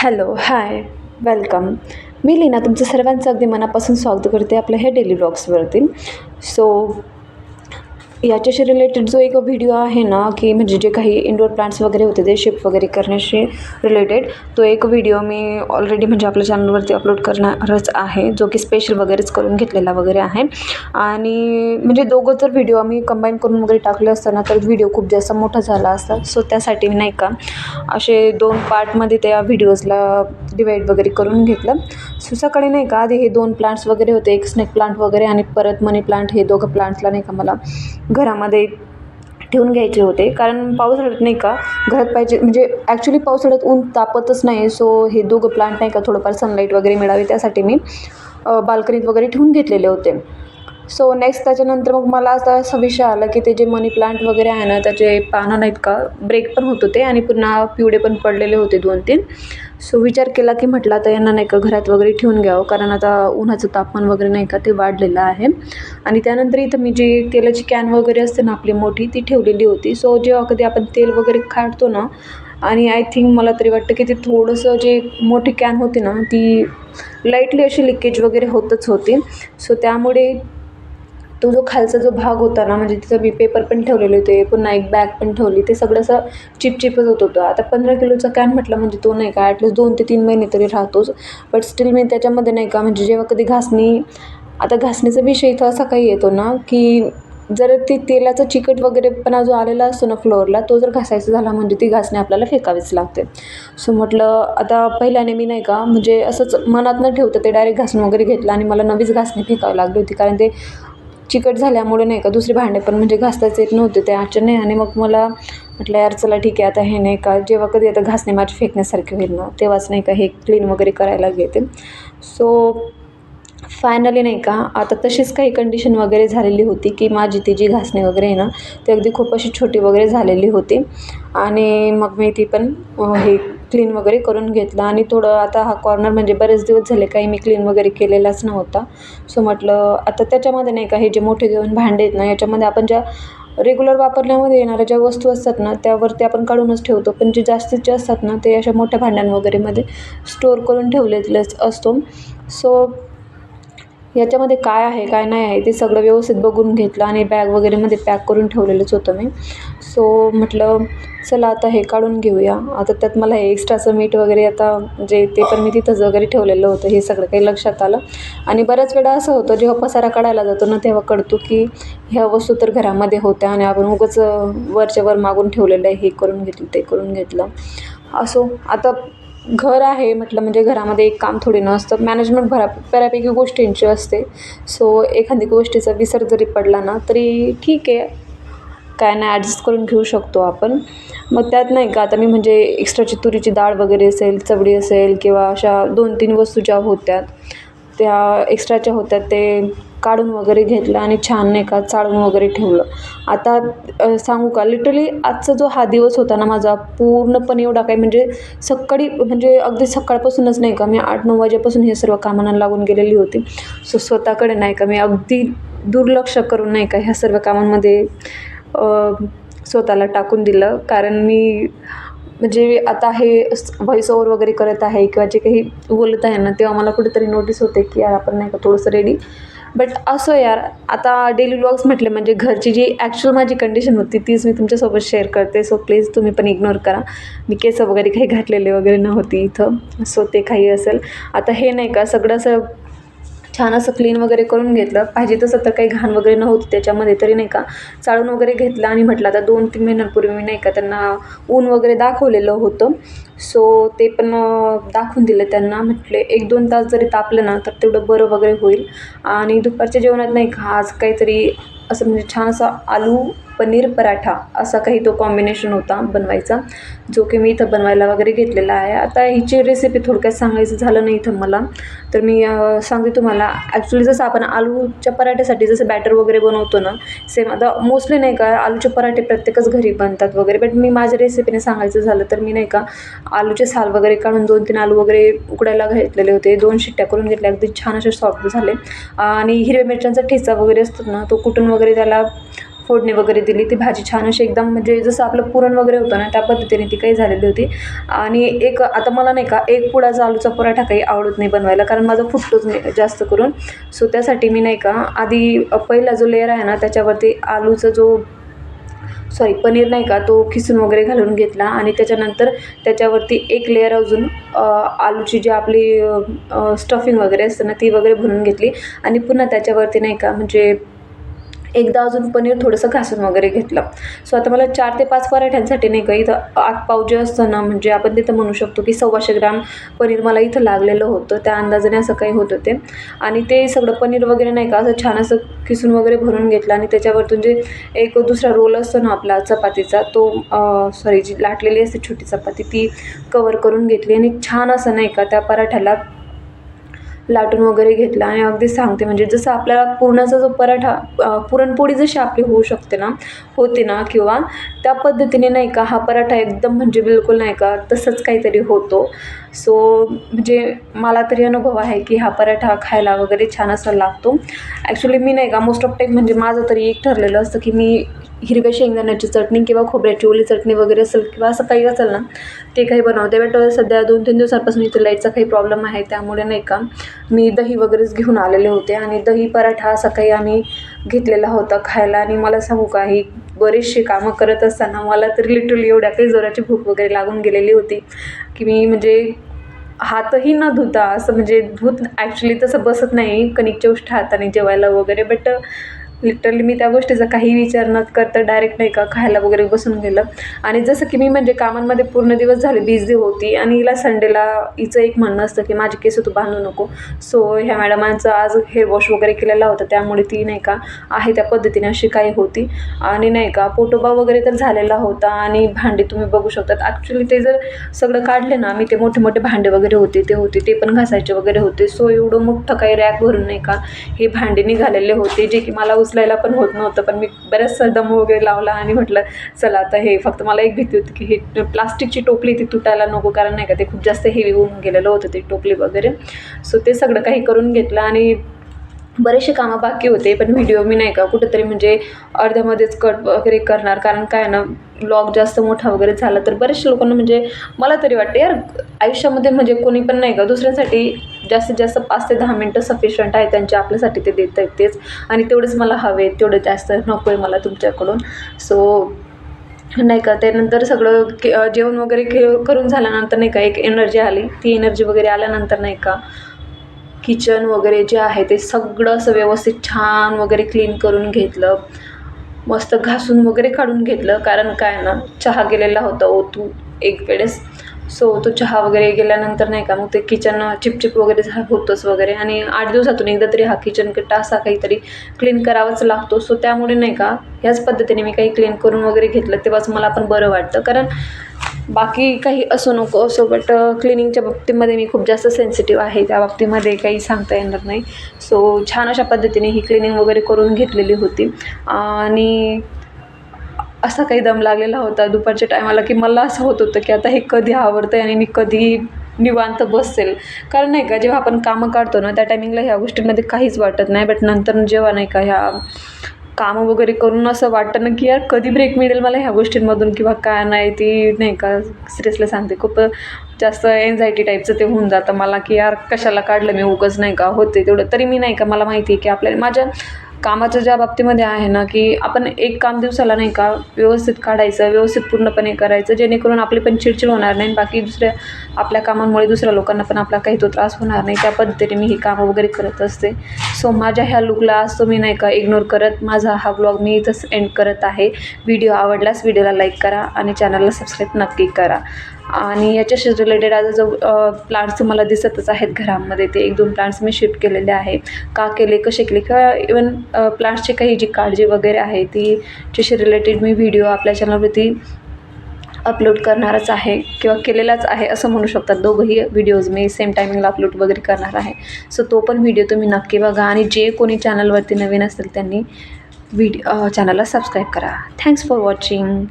Hello, हाय, welcome. मी लीना तुमचं सर्वांचं अगदी मनापासून स्वागत करते आपल्या ह्या डेली ब्लॉग्सवरती. सो याच्याशी रिलेटेड जो एक व्हिडिओ आहे ना, की म्हणजे जे काही इंडोर प्लांट्स वगैरे होते ते शिफ्ट वगैरे करण्याशी रिलेटेड, तो एक व्हिडिओ मी ऑलरेडी म्हणजे आपल्या चॅनलवरती अपलोड करणारच आहे, जो की स्पेशल वगैरेच करून घेतलेला वगैरे आहे. आणि म्हणजे दोघं जर व्हिडिओ आम्ही कंबाईन करून वगैरे टाकले असताना तर व्हिडिओ खूप जास्त मोठा झाला असता. सो त्यासाठी मी नाही का असे 2 पार्टमध्ये त्या व्हिडिओजला डिवाईड वगैरे करून घेतलं. सो सकाळी नाही का आधी हे 2 प्लांट्स वगैरे होते, एक स्नेक प्लांट वगैरे आणि परत मनी प्लांट, हे दोघं प्लांट्सला नाही का मला घरामध्ये ठेवून घ्यायचे होते. कारण पावसाळ्यात नाही का घरात पाहिजे, म्हणजे ॲक्च्युली पावसाळ्यात ऊन तापतच नाही. सो हे दोघं प्लांट नाही का थोडंफार सनलाईट वगैरे मिळावी त्यासाठी मी बाल्कनीत वगैरे ठेवून घेतलेले होते. सो नेक्स्ट त्याच्यानंतर मग मला आता असा विषय आला की ते जे मनी प्लांट वगैरे आहे ना, त्याचे पानं नाहीत का ब्रेक पण होत होते आणि पुन्हा पिवळे पण पडलेले होते 2-3. सो विचार केला की म्हटलं आता यांना नाही का घरात वगैरे ठेवून घ्यावं, कारण आता उन्हाचं तापमान वगैरे नाही का ते वाढलेलं आहे. आणि त्यानंतर इथं मी जी तेलाची कॅन वगैरे असते ना आपली मोठी, ती ठेवलेली होती. सो जेव्हा कधी आपण तेल वगैरे काढतो ना, आणि आय थिंक मला तरी वाटतं की ते थोडंसं जे मोठी कॅन होती ना, ती लाईटली अशी लिकेज वगैरे होतच होती. सो त्यामुळे तो जो खालचा जो भाग होता ना, म्हणजे तिथं मी पेपर पण ठेवलेले होते, पुन्हा एक बॅग पण ठेवली, ते सगळं असं चिपचिपच होत होतं. आता 15 किलोचा कॅन म्हटलं म्हणजे तो नाही का ॲटलीस्ट 2 ते 3 महिने तरी राहतोच. बट स्टील मी त्याच्यामध्ये नाही का म्हणजे जेव्हा कधी आता घासणीचा विषय इथं असा काही येतो ना, की जर ती तेलाचा चिकट वगैरेपणा जो आलेला असतो ना फ्लोअरला, तो जर घासायचा झाला म्हणजे ती घासणी आपल्याला फेकावीच लागते. सो म्हटलं आता पहिल्याने मी नाही का म्हणजे असंच मनात न ठेवतं ते डायरेक्ट घासून वगैरे घेतलं आणि मला नवीच घासणी फेकावी लागली होती. कारण ते चिकट झाल्यामुळे नाही का दुसरे भांडे पण म्हणजे घासताच येत नव्हते त्या ह्याच्याने. आणि मग मला म्हटलं यार चला ठीक आहे, आता हे नाही का जेव्हा कधी आता घासणी माझी फेकण्यासारखी होईल ना, तेव्हाच नाही का हे क्लीन वगैरे करायला घेते. सो फायनली नाही का आता तशीच काही कंडिशन वगैरे झालेली होती, की माझी ती जी घासणी वगैरे आहे ना, ती अगदी खूप अशी छोटी वगैरे झालेली होती. आणि मग मी ती पण हे क्लीन वगैरे करून घेतलं. आणि थोडं आता हा कॉर्नर म्हणजे बरेच दिवस झाले काही मी क्लीन वगैरे केलेलाच नव्हता. सो म्हटलं आता त्याच्यामध्ये नाही का हे जे मोठे 2 भांडे आहेत ना, याच्यामध्ये आपण ज्या रेग्युलर वापरण्यामध्ये येणाऱ्या ज्या वस्तू असतात ना, त्यावरती आपण काढूनच ठेवतो. पण जे जास्तीत जास्त असतात ना, ते अशा मोठ्या भांड्यां वगैरेमध्ये स्टोअर करून ठेवलेलेच असतो. सो याच्यामध्ये काय आहे काय नाही आहे ते सगळं व्यवस्थित बघून घेतलं आणि बॅग वगैरेमध्ये पॅक करून ठेवलेलंच होतं मी. सो म्हटलं चला आता हे काढून घेऊया. आता त्यात मला हे एक्स्ट्राचं मीठ वगैरे आता म्हणजे ते पण मी तिथंच वगैरे ठेवलेलं होतं, हे सगळं काही लक्षात आलं. आणि बऱ्याच वेळा असं होतं जेव्हा पसारा काढायला जातो ना, तेव्हा कळतो की ह्या वस्तू तर घरामध्ये होत्या आणि आपण उगाच वरच्या वर मागून ठेवलेलं आहे, हे करून घेतलं ते करून घेतलं. असो आता घर आहे म्हटलं म्हणजे घरामध्ये एक काम थोडी नसतं, मॅनेजमेंट बऱ्यापैकी गोष्टींची असते. सो एखादी गोष्टीचा विसर जरी पडला ना तरी ठीक आहे, काय नाही ॲडजस्ट करून घेऊ शकतो आपण. मग त्यात नाही का आता मी म्हणजे एक्स्ट्राची तुरीची डाळ वगैरे असेल, चवळी असेल किंवा अशा 2-3 वस्तू ज्या होत्या त्या एक्स्ट्राच्या होत्या ते काढून वगैरे घेतलं आणि छान नाही का चाळून वगैरे ठेवलं. आता सांगू का लिटरली आजचा जो हा दिवस होता ना माझा, पूर्णपणे एवढा काही म्हणजे सकाळी म्हणजे अगदी सकाळपासूनच नाही का मी 8-9 वाजेपासून हे सर्व कामांना लागून गेलेली होती. सो स्वतःकडे नाही का मी अगदी दुर्लक्ष करून नाही का ह्या सर्व कामांमध्ये स्वतःला टाकून दिलं. कारण मी म्हणजे आता हे व्हॉईस ओव्हर वगैरे करत आहे किंवा जे काही बोलत आहे ना, तेव्हा मला कुठेतरी नोटीस होते की यार आपण नाही का थोडंसं रेडी. बट असं यार आता डेली व्लॉग्स म्हटले म्हणजे घरची जी ॲक्च्युअल माझी कंडिशन होती तीच मी तुमच्यासोबत शेअर करते. सो प्लीज तुम्ही पण इग्नोर करा. मी केस वगैरे काही घातलेले वगैरे नव्हती इथं. सो ते काही असेल. आता हे नाही का सगळं असं छान असं क्लीन वगैरे करून घेतलं. पाहिजे तसं तर काही घाण वगैरे नव्हती त्याच्यामध्ये, तरी नाही का चाळून वगैरे घेतलं. आणि म्हटलं आता 2-3 महिन्यांपूर्वी मी नाही का त्यांना ऊन वगैरे दाखवलेलं होतं. सो ते पण दाखवून दिलं त्यांना. म्हटले 1-2 तास जरी तापलं ना तर तेवढं बरं वगैरे होईल. आणि दुपारच्या जेवणात नाही का आज काहीतरी असं म्हणजे छान असा आलू पनीर पराठा असा काही तो कॉम्बिनेशन होता बनवायचा, जो की मी इथं बनवायला वगैरे घेतलेला आहे. आता हिची रेसिपी थोडक्यात सांगायचं झालं नाही इथं मला, तर मी सांगते तुम्हाला. ॲक्च्युली जसं आपण आलूच्या पराठ्यासाठी जसं बॅटर वगैरे बनवतो ना, सेम आता मोस्टली नाही का आलूचे पराठे प्रत्येकच घरी बनतात वगैरे. बट मी माझ्या रेसिपीने सांगायचं झालं तर मी नाही का आलूचे साल वगैरे काढून 2-3 आलू वगैरे उकडायला घेतलेले होते. 2 शिट्ट्या करून घेतल्या, अगदी छान असे सॉफ्ट झाले. आणि हिरव्या मिरच्यांचा ठेचा वगैरे असतो ना, तो कुटून वगैरे त्याला फोडणी वगैरे दिली. ती भाजी छान अशी एकदम म्हणजे जसं आपलं पुरण वगैरे होतं ना त्या पद्धतीने ती काही झालेली होती. आणि एक आता मला नाही का एक पुडाचा आलूचा पराठा काही आवडत नाही बनवायला, कारण माझा फुटतोच नाही जास्त करून. सो त्यासाठी मी नाही का आधी पहिला जो लेयर आहे ना त्याच्यावरती आलूचा जो पनीर नाही का तो खिसून वगैरे घालून घेतला आणि त्याच्यानंतर त्याच्यावरती एक लेयर अजून आलूची जी आपली स्टफिंग वगैरे असते ना ती वगैरे भरून घेतली आणि पुन्हा त्याच्यावरती नाही का म्हणजे एकदा अजून पनीर थोडंसं घासून वगैरे घेतलं. सो आता मला 4 ते 5 पराठ्यांसाठी नाही का इथं आतपाव जे असतं ना म्हणजे आपण तिथं म्हणू शकतो की 125 ग्राम पनीर मला इथं लागलेलं होतं. त्या अंदाजाने असं काही होतं ते. आणि ते सगळं पनीर वगैरे नाही का असं छान असं खिसून वगैरे भरून घेतलं आणि त्याच्यावरतून जे एक दुसरा रोल असतो ना आपला चपातीचा तो जी लाटलेली असते छोटी चपाती ती कवर करून घेतली आणि छान असं नाही का त्या पराठ्याला लाटून वगैरे घेतला. आणि अगदी सांगते म्हणजे जसं आपल्याला पुरणाचा जो पराठा पुरणपोळी जशी आपली होऊ शकते ना होते ना किंवा त्या पद्धतीने नाही का हा पराठा एकदम म्हणजे बिलकुल नाही का तसंच काहीतरी होतो. सो म्हणजे मला तरी अनुभव आहे की हा पराठा खायला वगैरे छान असा लागतो. ॲक्च्युली मी नाही का मोस्ट ऑफ टाईम म्हणजे माझं तरी एक ठरलेलं असतं की मी हिरव्या शेंगदाण्याची चटणी किंवा खोबऱ्याची ओली चटणी वगैरे असेल किंवा असं काही असेल ना ते काही बनवते. बट सध्या 2-3 दिवसांपासून इथे लाईटचा काही प्रॉब्लेम आहे त्यामुळे नाही का मी दही वगैरेच घेऊन आलेले होते आणि दही पराठा सकाळी आम्ही घेतलेला होता खायला. आणि मला सांगू का ही बरेचसे कामं करत असताना मला तर लिटरली एवढ्या काही जोराची भूक वगैरे लागून गेलेली होती की मी म्हणजे हातही न धुता असं म्हणजे धूत ॲक्च्युली तसं बसत नाही कणिकच्या उष्ट हाताने जेवायला वगैरे. बट लिटरली मी त्या गोष्टीचा काही विचार न करता डायरेक्ट नाही का खायला वगैरे बसून गेलं. आणि जसं की मी म्हणजे कामांमध्ये पूर्ण दिवस झाले बिझी होती आणि हिला संडेला हिचं एक म्हणणं असतं की माझी केस तू बांधू नको. सो ह्या मॅडमांचं आज हेअर वॉश वगैरे केलेला होता त्यामुळे ती नाही का आहे त्या पद्धतीने अशी काही होती. आणि नाही का पोटोबा वगैरे तर झालेला होता आणि भांडी तुम्ही बघू शकतात. ॲक्च्युली ते जर सगळं काढले ना मी ते मोठे मोठे भांडे वगैरे होते ते पण घासायचे वगैरे होते. सो एवढं मोठं काही रॅक भरून नाही का हे भांडे निघालेले होते जे की मला उचलायला पण होत नव्हतं. पण मी बऱ्याचसा दम वगैरे लावला आणि म्हटलं चला आता हे फक्त मला एक भीती होती की हे प्लास्टिकची टोपली ती तुटायला नको, कारण नाही का ते खूप जास्त हेवी होऊन गेलेलं होतं ते टोपली वगैरे. सो ते सगळं काही करून घेतलं आणि बरेचसे कामं बाकी होते. पण व्हिडिओ मी नाही का कुठेतरी म्हणजे अर्ध्यामध्येच कट वगैरे करणार, कारण काय ना व्लॉग जास्त मोठा वगैरे झाला तर बऱ्याचशा लोकांना म्हणजे मला तरी वाटते यार आयुष्यामध्ये म्हणजे कोणी पण नाही का दुसऱ्यांसाठी जास्तीत जास्त 5 ते 10 मिनटं सफिशियंट आहे त्यांचे आपल्यासाठी ते देत आहेत तेच. आणि तेवढेच मला हवे तेवढं जास्त नको आहे मला तुमच्याकडून. सो नाही का त्यानंतर सगळं जेवण वगैरे करून झाल्यानंतर नाही का एक एनर्जी आली. ती एनर्जी वगैरे आल्यानंतर नाही का किचन वगैरे जे आहे ते सगळं असं व्यवस्थित छान वगैरे क्लीन करून घेतलं. मस्त घासून वगैरे काढून घेतलं, कारण काय ना चहा गेलेला होता ओतू एक वेळेस. सो तो चहा वगैरे गेल्यानंतर नाही का मग ते किचन चिपचिप वगैरे होतंच वगैरे. आणि 8 दिवसातून एकदा तरी हा किचन कट्टा असा काहीतरी क्लीन करावाच लागतो. सो त्यामुळे नाही का ह्याच पद्धतीने मी काही क्लीन करून वगैरे घेतलं तेव्हाच मला पण बरं वाटतं. कारण बाकी काही असो नको असो बट क्लिनिंगच्या बाबतीमध्ये मी खूप जास्त सेन्सिटिव्ह आहे, त्या बाबतीमध्ये काही सांगता येणार नाही. सो छान अशा पद्धतीने ही क्लिनिंग वगैरे करून घेतलेली होती. आणि असा काही दम लागलेला होता दुपारच्या टायमाला की मला असं होत होतं की आता हे कधी आवरतं आहे आणि मी कधी निवांत बसेल. कारण नाही का जेव्हा आपण कामं काढतो ना त्या टायमिंगला ह्या गोष्टींमध्ये काहीच वाटत नाही. बट नंतर जेव्हा नाही का ह्या कामं वगैरे करून असं वाटतं ना की यार कधी ब्रेक मिळेल मला ह्या गोष्टींमधून किंवा काय नाही, ती नाही का सिरियसली सांगते खूप जास्त एन्झायटी टाईपचं ते होऊन जातं मला की यार कशाला काढलं मी उगाच नाही का होते तेवढं. तरी मी नाही का मला माहिती आहे की आपल्याला माझ्या कामाच्या ज्या बाबतीमध्ये आहे ना की आपण एक काम दिवसाला नाही का व्यवस्थित काढायचं, व्यवस्थित पूर्णपणे करायचं, जेणेकरून आपली पण चिडचिड होणार नाही बाकी दुसऱ्या आपल्या कामांमुळे दुसऱ्या लोकांना पण आपला काही तो त्रास होणार नाही. त्या पद्धतीने मी ही कामं वगैरे करत असते. सो माझ्या ह्या लुकला आज तुम्ही नाही का इग्नोर करत माझा हा ब्लॉग मी इथंच एंड करत आहे. व्हिडिओ आवडल्यास व्हिडिओला लाईक करा आणि चॅनलला सबस्क्राईब नक्की करा. आणि याच्याशी रिलेटेड आता जो प्लांट्स तुम्हाला दिसतच आहेत घरामध्ये ते 1-2 प्लांट्स मी शिफ्ट केलेले आहे. का केले कसे केले किंवा इवन प्लांट्सची काही जी काळजी वगैरे आहे ती त्याच्याशी रिलेटेड मी व्हिडिओ आपल्या चॅनलवरती अपलोड करणारच आहे किंवा केलेलाच आहे असं म्हणू शकतात. दोघंही व्हिडिओज मी सेम टायमिंगला अपलोड वगैरे करणार आहे. सो तो पण व्हिडिओ तुम्ही नक्की बघा आणि जे कोणी चॅनलवरती नवीन असेल त्यांनी चॅनलला सबस्क्राईब करा. Thanks for watching.